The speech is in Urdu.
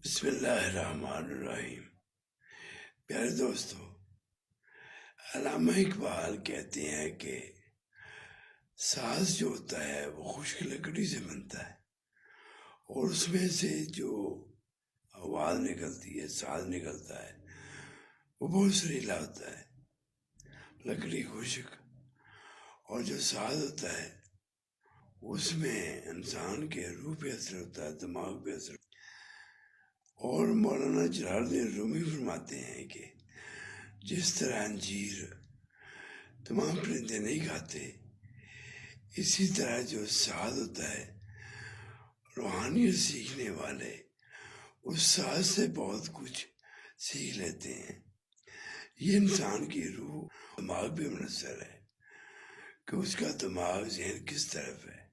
بسم اللہ الرحمن الرحیم۔ پیارے دوستو، علامہ اقبال کہتے ہیں کہ ساز جو ہوتا ہے وہ خشک لکڑی سے بنتا ہے، اور اس میں سے جو آواز نکلتی ہے، ساز نکلتا ہے، وہ بہت سریلا ہوتا ہے۔ لکڑی خشک اور جو ساز ہوتا ہے اس میں انسان کے روح پہ اثر ہوتا ہے، دماغ پہ اثر ہوتا ہے۔ اور مولانا جلال الدین رومی فرماتے ہیں کہ جس طرح انجیر تمام پرندے نہیں کھاتے، اسی طرح جو ساز ہوتا ہے، روحانیت سیکھنے والے اس ساز سے بہت کچھ سیکھ لیتے ہیں۔ یہ انسان کی روح دماغ پہ منحصر ہے کہ اس کا دماغ ذہن کس طرف ہے۔